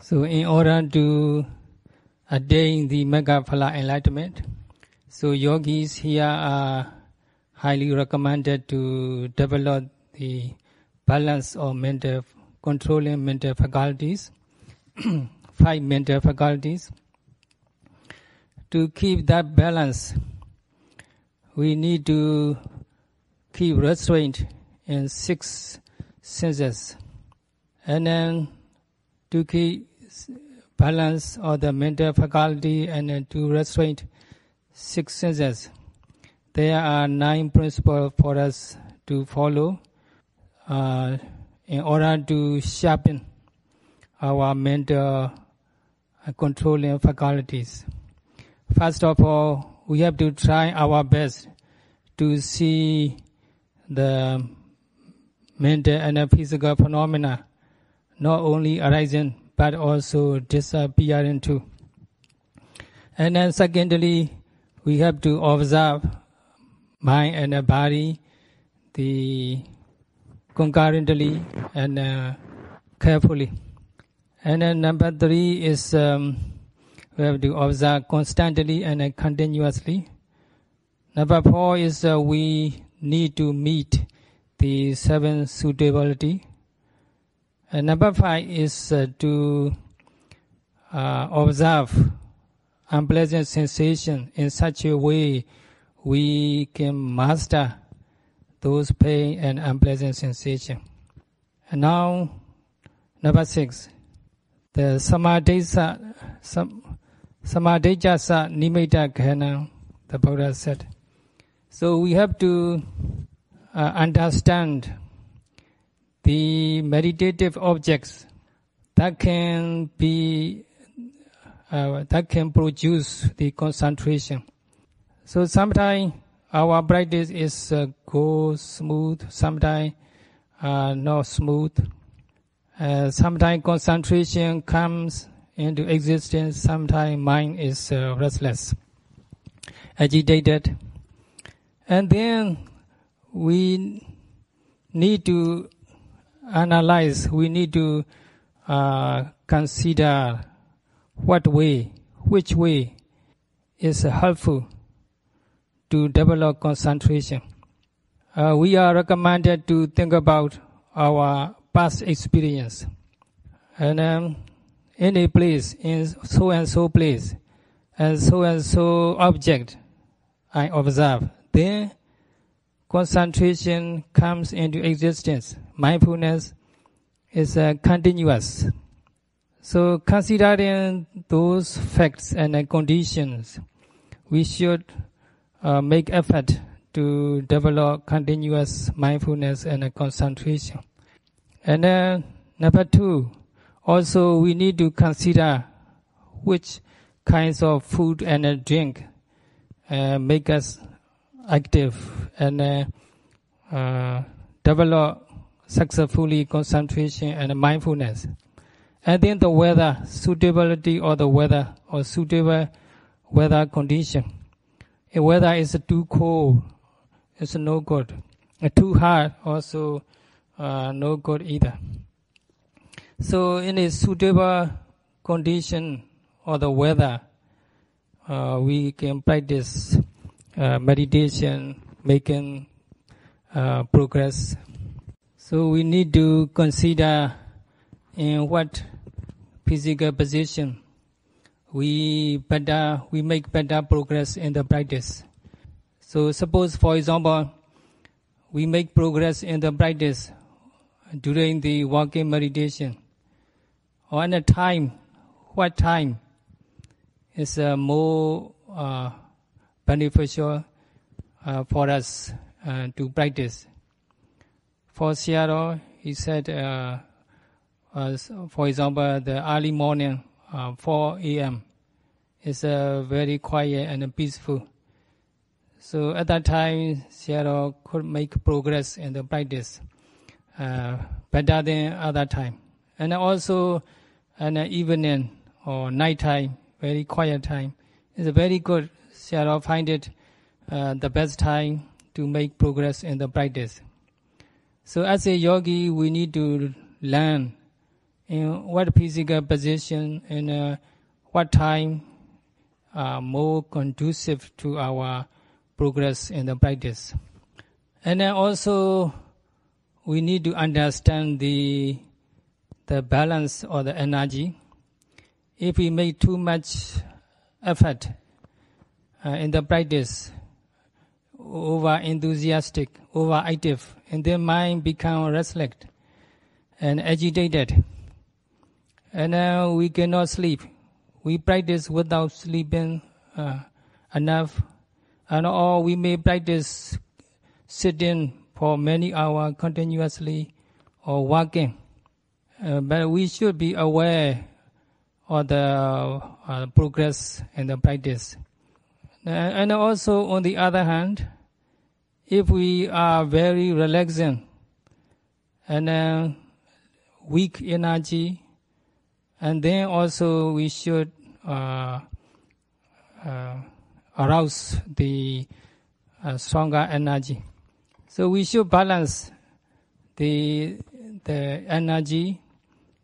So in order to attain the Magga Phala enlightenment, so yogis here are highly recommended to develop the balance of mental, controlling mental faculties, 5 mental faculties. To keep that balance, we need to keep restraint in 6 senses, and then to keep balance of the mental faculty and then to restraint 6 senses. There are 9 principles for us to follow in order to sharpen our mental controlling faculties. First of all, we have to try our best to see the mental and physical phenomena not only arising but also disappearing too. And then secondly, we have to observe mind and body concurrently and carefully. And then number 3 is we have to observe constantly and continuously. Number 4 is we need to meet the 7 suitability. And number 5 is to observe unpleasant sensation in such a way we can master those pain and unpleasant sensation. And now, number 6, the samadhijasa nimitta ghana, the Buddha said. So we have to understand the meditative objects that can produce the concentration. So sometimes our practice is go smooth, sometimes not smooth. Sometimes concentration comes into existence, sometimes mind is restless, agitated. And then we need to analyze, we need to consider which way is helpful to develop concentration. We are recommended to think about our past experience. And in a place, in so and so place, and so object I observe, then concentration comes into existence. Mindfulness is continuous. So considering those facts and conditions, we should make effort to develop continuous mindfulness and concentration. And then number 2, also we need to consider which kinds of food and drink make us active and develop successfully concentration and mindfulness. And then the weather, suitability of the weather or suitable weather condition. If weather is too cold, it's no good. Too hot, also no good either. So in a suitable condition or the weather, we can practice meditation, making progress. So we need to consider in what physical position we make better progress in the practice. So suppose, for example, we make progress in the practice during the walking meditation, or at a time, what time is more beneficial for us to practice. For Sayadaw, he said, for example, the early morning, 4 a.m. is very quiet and peaceful. So at that time, Sayadaw could make progress in the practice better than other time. And also, an evening or night time, very quiet time, is very good. Sayadaw find it the best time to make progress in the practice. So as a yogi, we need to learn in what physical position and what time are more conducive to our progress in the practice. And then also we need to understand the balance of the energy. If we make too much effort in the practice, over enthusiastic, overactive, and their mind become restless and agitated, and we cannot sleep. We practice without sleeping enough, or we may practice sitting for many hours continuously or walking. But we should be aware of the progress in the practice. And also, on the other hand, if we are very relaxing and weak energy, and then also we should arouse the stronger energy. So we should balance the energy.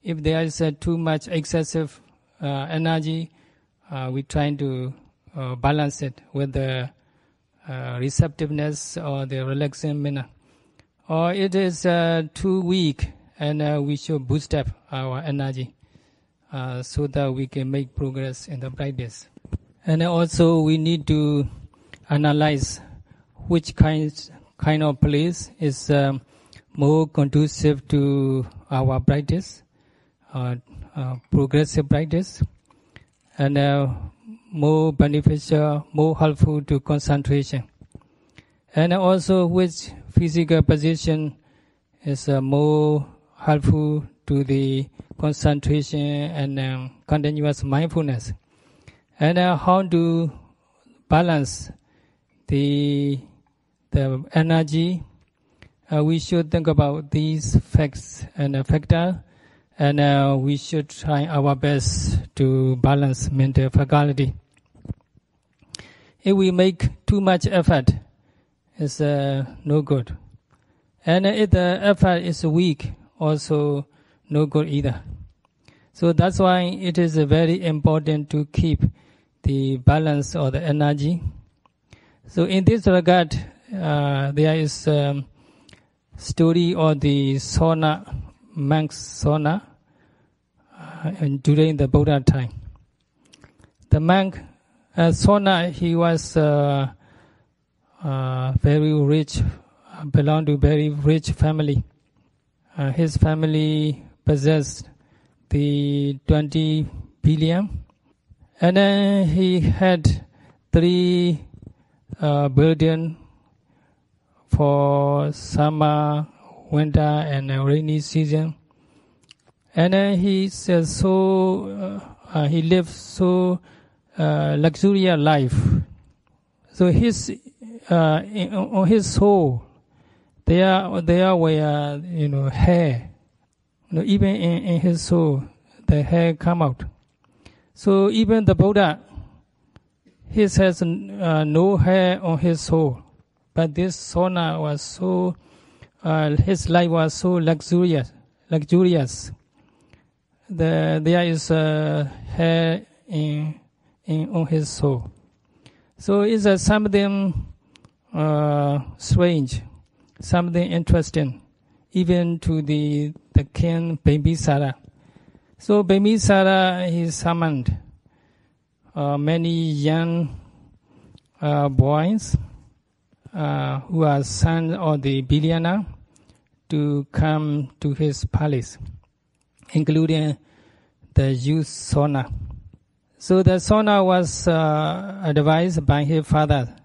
If there is too much excessive energy, we try to balance it with the receptiveness or the relaxing manner. Or it is too weak, and we should boost up our energy so that we can make progress in the practice. And also we need to analyze which kind of place is more conducive to our practice, progressive practice, and more beneficial, more helpful to concentration. And also which physical position is more helpful to the concentration and continuous mindfulness. And how to balance the energy. We should think about these facts and factors, and we should try our best to balance mental faculty. If we make too much effort, it's no good. And if the effort is weak, also no good either. So that's why it is very important to keep the balance of the energy. So in this regard, there is story of the monk's sauna during the Buddha time. The monk sauna, he was very rich, belonged to very rich family. His family possessed the 20 billion, and then he had 3 buildings for summer, winter, and rainy season. And then he says he lived so luxurious life. So on his soul, there were hair. Even in his soul, the hair come out. So even the Buddha, he has no hair on his soul, but this sauna was so, his life was so luxurious. There is hair on his soul. So it's something strange, something interesting, even to the king Bimbisara. So Bimbisara, he summoned many young boys who are sons of the billionaire to come to his palace, including the youth sauna. So the sauna was advised by his father,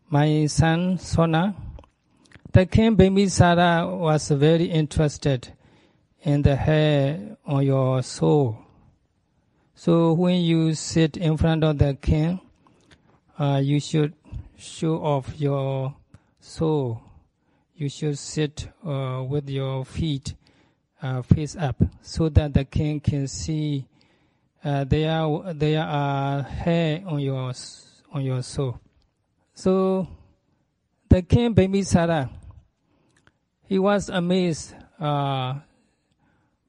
my son sauna. The king Bimbisara was very interested in the hair on your soul. So when you sit in front of the king, you should show off your soul. You should sit with your feet face up, so that the king can see there are hair on your soul. So the king Bimbisara, he was amazed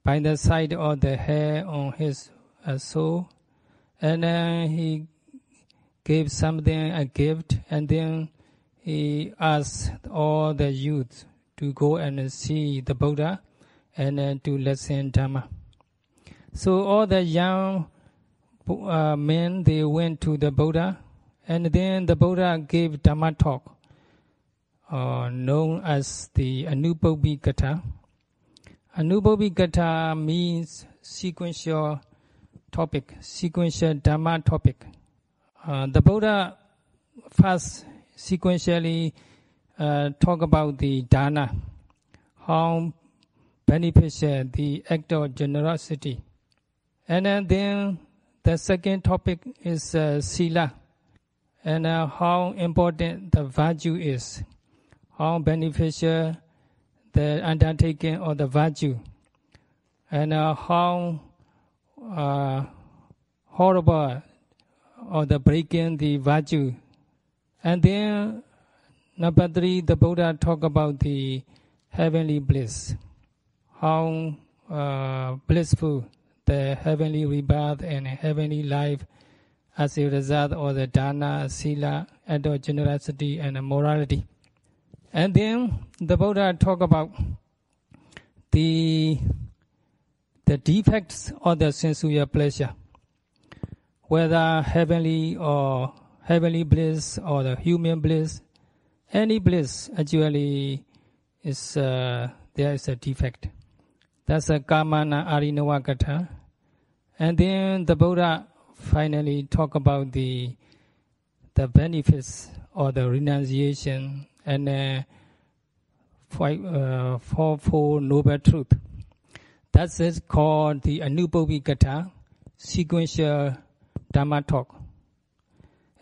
by the side of the hair on his soul, and then he gave something a gift, and then he asked all the youth to go and see the Buddha and to listen Dhamma. So all the young men, they went to the Buddha, and then the Buddha gave Dhamma talk, known as the Anubhavi-gata. Anubhavi-gata means sequential topic, sequential Dhamma topic. The Buddha first sequentially talk about the dana, how beneficial the act of generosity. And then the second topic is sila, and how important the virtue is, how beneficial the undertaking of the virtue, and how horrible or the breaking the virtue. And then number 3, the Buddha talk about the heavenly bliss, how blissful the heavenly rebirth and heavenly life as a result of the dana, sila, act of generosity, and morality. And then the Buddha talk about the defects of the sensual pleasure, whether heavenly bliss or the human bliss. Any bliss actually is there is a defect. That's a Kamana Arinavagata. And then the Buddha finally talk about the benefits of the renunciation and for noble truth. That's it called the Anubhavi-gata, sequential Dhamma talk.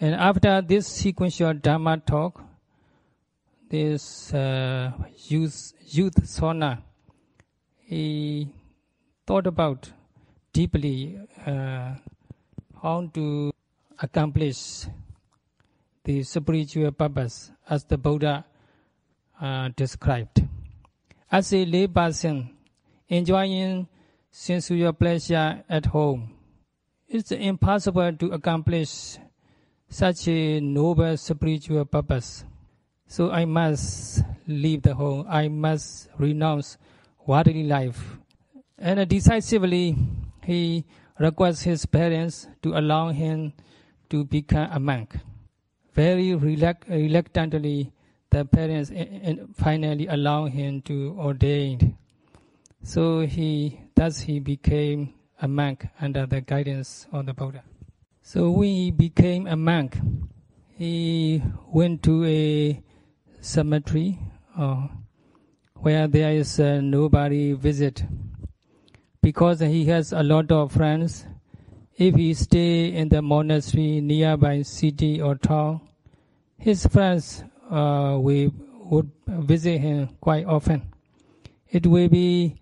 And after this sequential Dhamma talk, this youth Sona, he thought about deeply how to accomplish the spiritual purpose as the Buddha described. As a lay person enjoying sensual pleasure at home, it's impossible to accomplish such a noble spiritual purpose. So I must leave the home. I must renounce worldly life. And decisively, he requests his parents to allow him to become a monk. Very reluctantly, the parents finally allow him to ordain. So he became a monk under the guidance of the Buddha. So when he became a monk, he went to a cemetery where there is nobody visit. Because he has a lot of friends, if he stay in the monastery nearby city or town, his friends would visit him quite often. It will be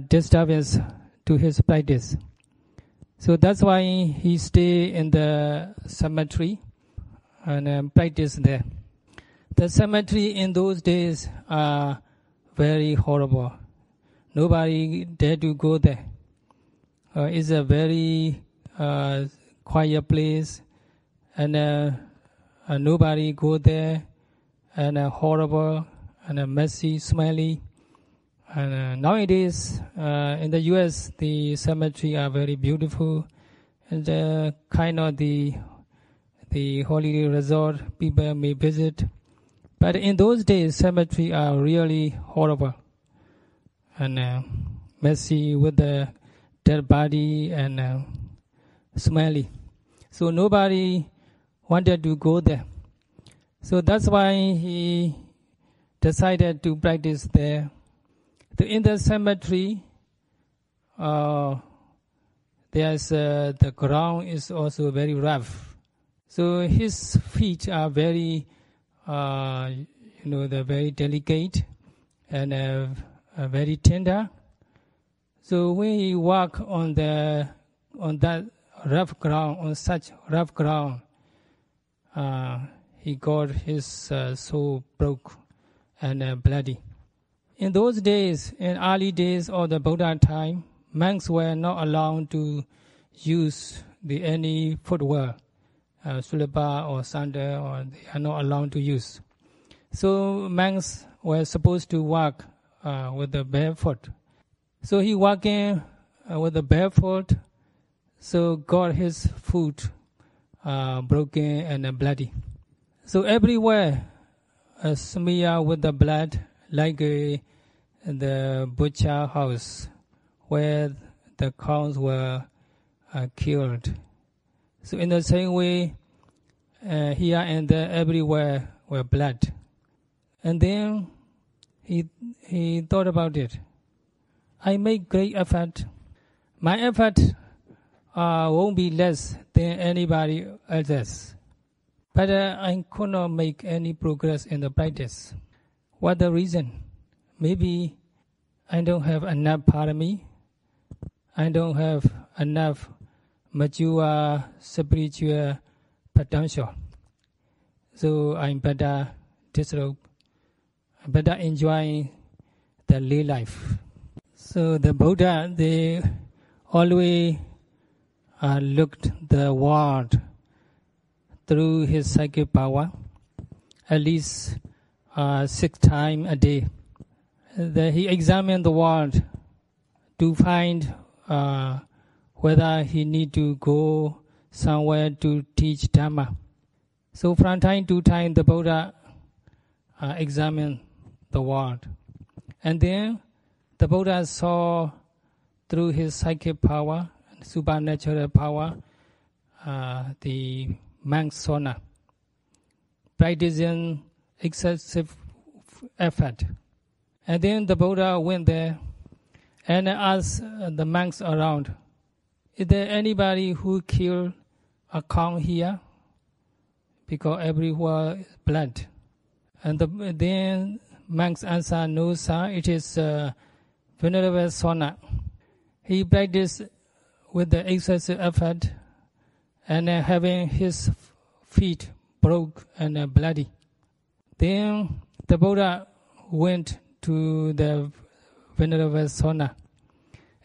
disturbance to his practice. So that's why he stay in the cemetery and practice there. The cemetery in those days are very horrible. Nobody dare to go there. It's a very quiet place, and nobody go there, and horrible and messy, smelly. And nowadays, in the U.S., the cemetery are very beautiful, and kind of the holiday resort people may visit. But in those days, cemetery are really horrible and messy with the dead body and smelly. So nobody wanted to go there. So that's why he decided to practice there. In the cemetery, there's the ground is also very rough. So his feet are very, they're very delicate and very tender. So when he walk on that rough ground, on such rough ground, he got his soul broke and bloody. In those days, in early days of the Buddha time, monks were not allowed to use any footwear, slipper or sandal, or they are not allowed to use. So monks were supposed to walk with the barefoot. So he walking with the barefoot, so got his foot broken and bloody. So everywhere smear with the blood, like the butcher house where the cows were killed. So in the same way, here and there, everywhere were blood. And then he thought about it. I make great effort. My effort won't be less than anybody else's. But I could not make any progress in the practice. What the reason? Maybe I don't have enough parami. I don't have enough mature spiritual potential. So I'm better disrobe, better enjoy the lay life. So the Buddha, they always looked the world through his psychic power, at least 6 times a day. He examined the world to find whether he need to go somewhere to teach Dhamma. So from time to time, the Buddha examined the world. And then the Buddha saw through his psychic power, supernatural power, the monk Sona practicing excessive effort. And then the Buddha went there and asked the monks around, is there anybody who killed a cow here? Because everywhere is blood. And then monks answered, no sir, it is Venerable Sona. He practiced with the excessive effort and having his feet broke and bloody. Then the Buddha went to the Venerable Sona.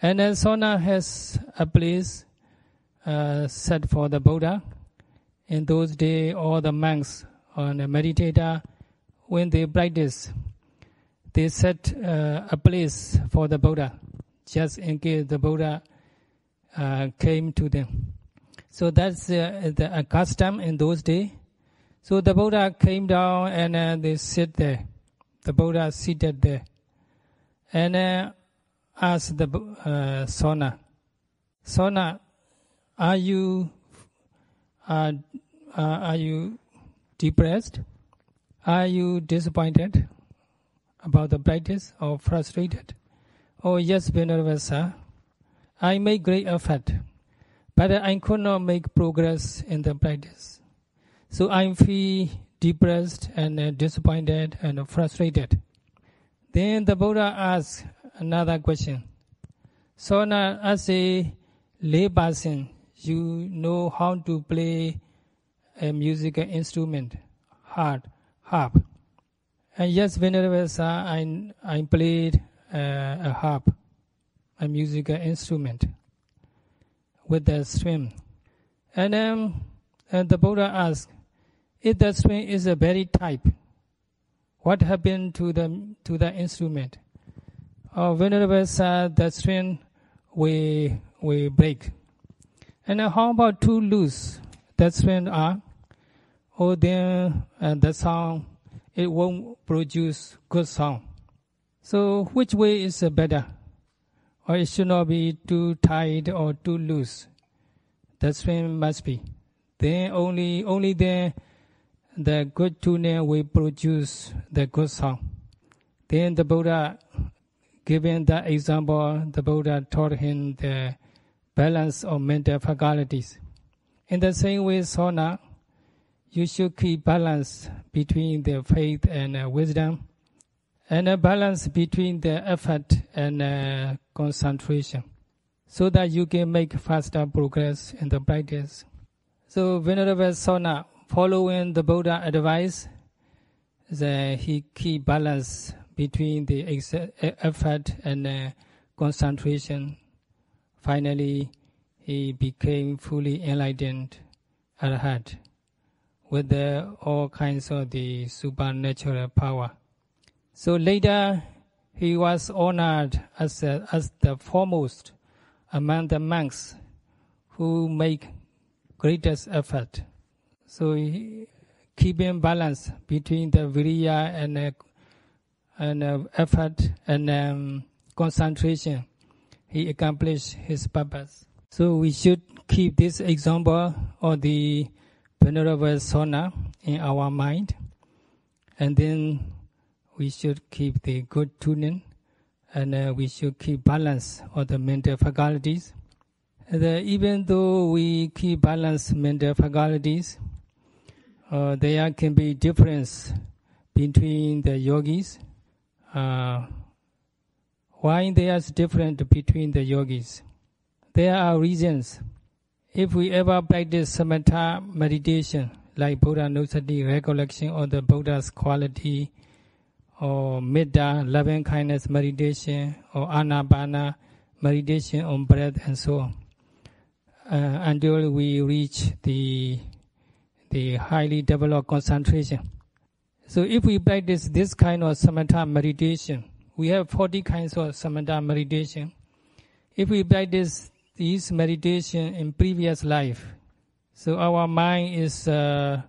And then Sona has a place set for the Buddha. In those days, all the monks and the meditator, when they practice, they set a place for the Buddha, just in case the Buddha came to them. So that's the custom in those days. So the Buddha came down and they sit there. The Buddha seated there. And asked the Sona, Sona, are you depressed? Are you disappointed about the practice or frustrated? Oh yes, Venerable sir, I make great effort, but I could not make progress in the practice. So I feel depressed and disappointed and frustrated. Then the Buddha asked another question. Sona, as a lay person, you know how to play a musical instrument, harp. And yes, Venerable sir, I played a harp, a musical instrument with the string. And the Buddha asked, if the string is a very type, what happened to the instrument? Oh, Venerable sir, the string will break. And how about too loose? The string are? Oh, then the sound, it won't produce good sound. So which way is better? Or it should not be too tight or too loose. The string must be. Then only then the good tuner will produce the good sound. Then the Buddha, giving that example, the Buddha taught him the balance of mental faculties. In the same way, Sona, you should keep balance between the faith and wisdom, and a balance between the effort and concentration, so that you can make faster progress in the practice. So Venerable Sona, following the Buddha advice, he keep balance between the effort and concentration. Finally, he became fully enlightened Arhat with all kinds of the supernatural power. So later, he was honored as the foremost among the monks who make greatest effort. So keeping balance between the viriya and effort and concentration, he accomplished his purpose. So we should keep this example of the Venerable Sona in our mind, and then we should keep the good tuning, and we should keep balance of the mental faculties. Even though we keep balance mental faculties, there can be difference between the yogis. Why there is difference between the yogis? There are reasons. If we ever practice samatha meditation, like Buddha Nusati, recollection of the Buddha's quality, or Metta, loving kindness meditation, or Anapana, meditation on breath, and so on, until we reach the highly developed concentration. So if we practice this kind of samatha meditation, we have 40 kinds of samatha meditation. If we practice this meditation in previous life, so our mind is, they're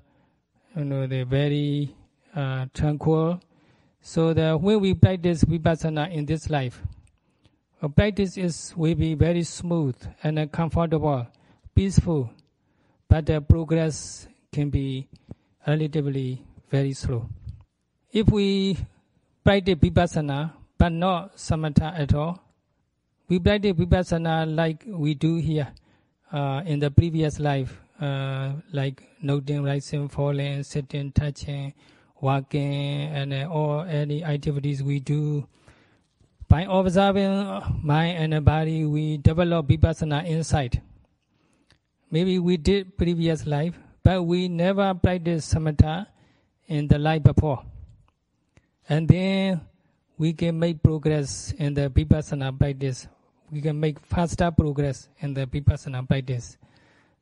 very tranquil. So that when we practice vipassana in this life, our practice will be very smooth and comfortable, peaceful, but the progress can be relatively very slow. If we practice vipassana but not samatha at all, we practice vipassana like we do here in the previous life, like noting, rising, falling, sitting, touching, walking, and all any activities we do. By observing mind and body, we develop vipassana insight. Maybe we did previous life, but we never practiced samatha in the life before. And then we can make progress in the vipassana practice. We can make faster progress in the vipassana practice.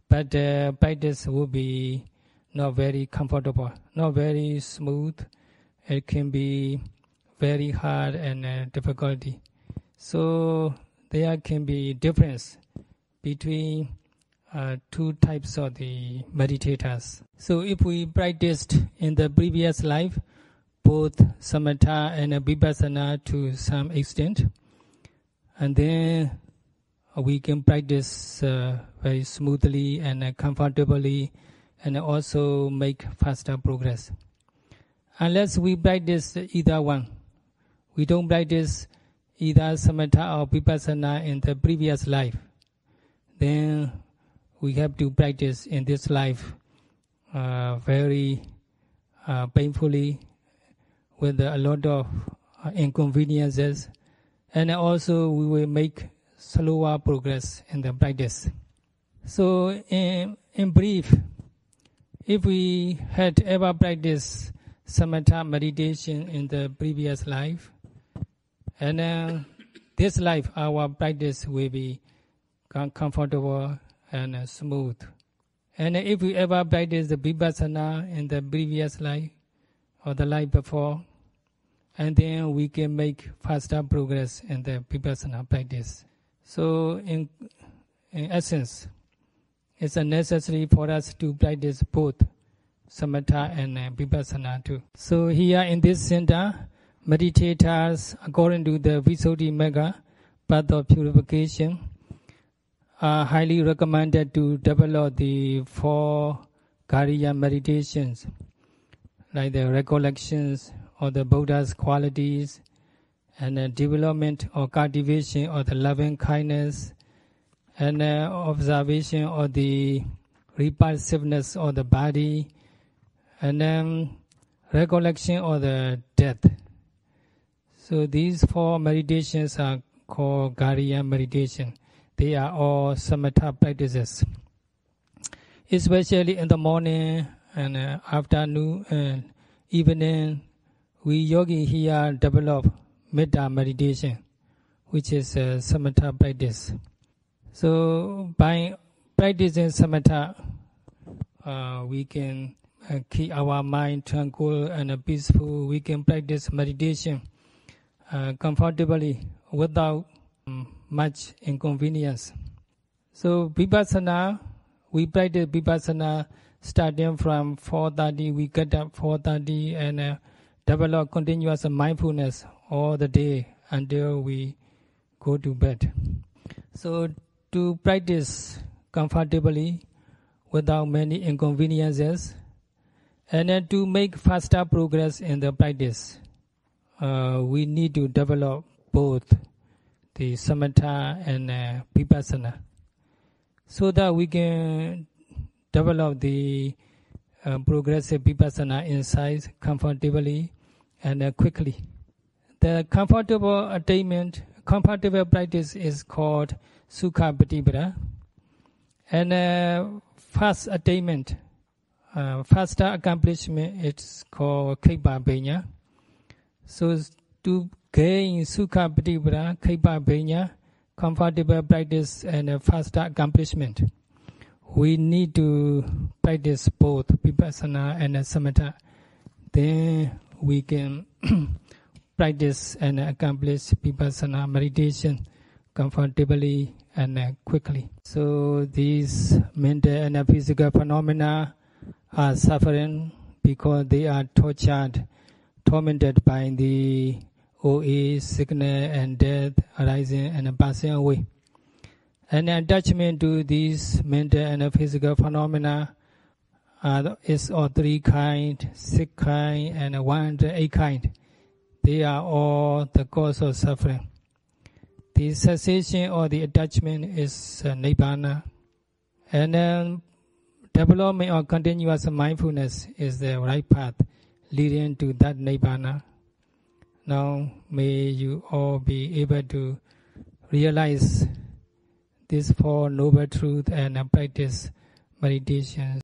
But the practice will be not very comfortable, not very smooth. It can be very hard and difficulty. So there can be difference between two types of the meditators. So if we practiced in the previous life, both samatha and vipassana to some extent, and then we can practice very smoothly and comfortably, and also make faster progress. Unless we practice either one, we don't practice either samatha or vipassana in the previous life, then we have to practice in this life very painfully, with a lot of inconveniences, and also we will make slower progress in the practice. So in brief, if we had ever practiced samatha meditation in the previous life, and this life our practice will be comfortable and smooth. And if we ever practice the vipassana in the previous life or the life before, and then we can make faster progress in the vipassana practice. So in essence, it's necessary for us to practice both samatha and vipassana too. So here in this center, meditators, according to the Visuddhimagga path of purification, are highly recommended to develop the 4 Kariya meditations, like the recollections of the Buddha's qualities, and the development or cultivation of the loving kindness, and observation of the repulsiveness of the body, and then recollection of the death. So these 4 meditations are called Kariya meditation. They are all samatha practices. Especially in the morning and afternoon and evening, we yogi here develop metta meditation, which is a samatha practice. So by practicing samatha, we can keep our mind tranquil and peaceful. We can practice meditation comfortably without much inconvenience. So vipassana, we practice vipassana starting from 4:30. We get up 4:30 and develop continuous mindfulness all the day until we go to bed. So to practice comfortably without many inconveniences, and then to make faster progress in the practice, we need to develop both the samatha and vipassana, so that we can develop the progressive vipassana insights comfortably and quickly. The comfortable attainment, comfortable practice is called sukha patibara, and fast attainment, faster accomplishment, it's called khibba benya. So to gain sukha patibara, khibba benya, comfortable practice and faster accomplishment, we need to practice both vipassana and samatha. Then we can practice and accomplish vipassana meditation comfortably and quickly. So these mental and physical phenomena are suffering because they are tormented by the OA, sickness and death arising and passing away. And attachment to these mental and physical phenomena is of 3 kinds, 6 kinds, and 108 kinds. They are all the cause of suffering. The cessation or the attachment is nibbana, and then development or continuous mindfulness is the right path leading to that nibbana. Now may you all be able to realize this 4 noble truths and practice meditation.